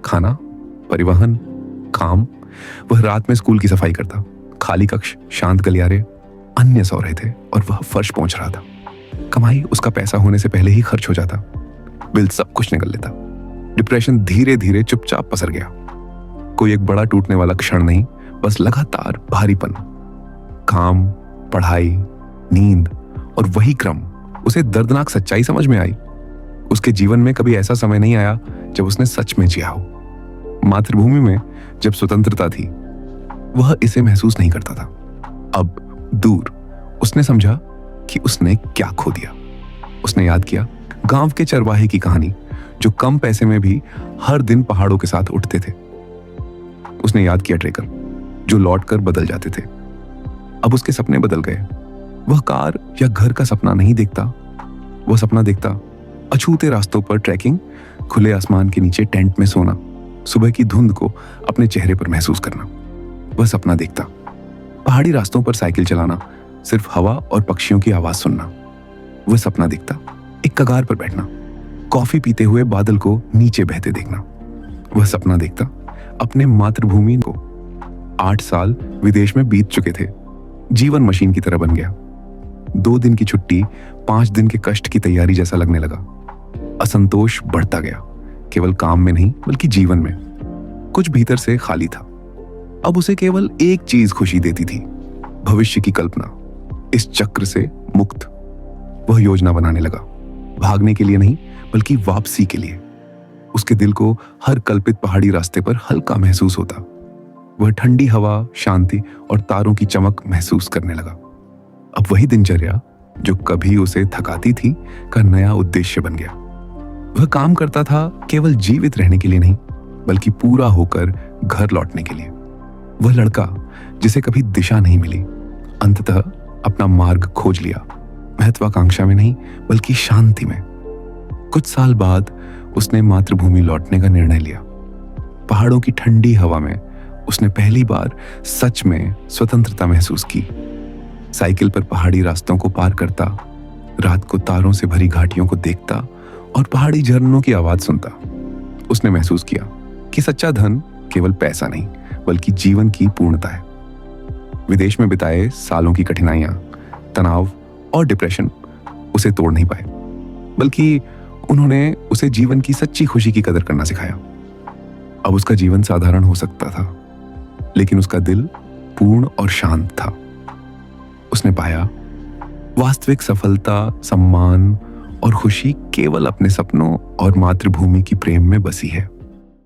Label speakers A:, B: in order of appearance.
A: खाना, परिवहन, काम। वह रात में स्कूल की सफाई करता, खाली कक्ष, शांत गलियारे, अन्य सो रहे थे और वह फर्श पहुंच रहा था। कमाई उसका पैसा होने से पहले ही खर्च हो जाता, बिल सब कुछ निकल लेता। डिप्रेशन धीरे धीरे चुपचाप पसर गया। कोई एक बड़ा टूटने वाला क्षण नहीं, बस लगातार भारीपन। काम, पढ़ाई, नींद और वही क्रम। उसे दर्दनाक सच्चाई समझ में आई। उसके जीवन में कभी ऐसा समय नहीं आया जब उसने सच में जिया हो। मातृभूमि में जब स्वतंत्रता थी, वह इसे महसूस नहीं करता था। अब दूर उसने समझा कि उसने क्या खो दिया। उसने याद किया गांव के चरवाहे की कहानी, जो कम पैसे में भी हर दिन पहाड़ों के साथ उठते थे। उसने याद किया ट्रेकर, जो लौटकर बदल जाते थे। अब उसके सपने बदल गए। वह कार या घर का सपना नहीं देखता, वह सपना देखता अछूते रास्तों पर ट्रैकिंग, खुले आसमान के नीचे टेंट में सोना, सुबह की धुंध को अपने चेहरे पर महसूस करना। वह सपना देखता पहाड़ी रास्तों पर साइकिल चलाना, सिर्फ हवा और पक्षियों की आवाज सुनना। वह सपना देखता एक कगार पर बैठना, कॉफी पीते हुए बादल को नीचे बहते देखना। वह सपना देखता अपने मातृभूमि को। 8 साल विदेश में बीत चुके थे। जीवन मशीन की तरह बन गया। 2 दिन की छुट्टी 5 दिन के कष्ट की तैयारी जैसा लगने लगा। असंतोष बढ़ता गया, केवल काम में नहीं बल्कि जीवन में। कुछ भीतर से खाली था। अब उसे केवल एक चीज खुशी देती थी, भविष्य की कल्पना, इस चक्र से मुक्त। वह योजना बनाने लगा, भागने के लिए नहीं बल्कि वापसी के लिए। उसके दिल को हर कल्पित पहाड़ी रास्ते पर हल्का महसूस होता। वह ठंडी हवा, शांति और तारों की चमक महसूस करने लगा। अब वही दिनचर्या जो कभी उसे थकाती थी का नया उद्देश्य बन गया। वह काम करता था केवल जीवित रहने के लिए नहीं बल्कि पूरा होकर घर लौटने के लिए। वह लड़का जिसे कभी दिशा नहीं मिली, अंततः अपना मार्ग खोज लिया, महत्वाकांक्षा में नहीं बल्कि शांति में। कुछ साल बाद उसने मातृभूमि लौटने का निर्णय लिया। पहाड़ों की ठंडी हवा में उसने पहली बार सच में स्वतंत्रता महसूस की। साइकिल पर पहाड़ी रास्तों को पार करता, रात को तारों से भरी घाटियों को देखता और पहाड़ी झरनों की आवाज सुनता। उसने महसूस किया कि सच्चा धन केवल पैसा नहीं बल्कि जीवन की पूर्णता है। विदेश में बिताए सालों की कठिनाइयां, तनाव और डिप्रेशन उसे तोड़ नहीं पाए, बल्कि उन्होंने उसे जीवन की सच्ची खुशी की कदर करना सिखाया। अब उसका जीवन साधारण हो सकता था, लेकिन उसका दिल पूर्ण और शांत था। उसने पाया वास्तविक सफलता, सम्मान और खुशी केवल अपने सपनों और मातृभूमि की प्रेम में बसी है।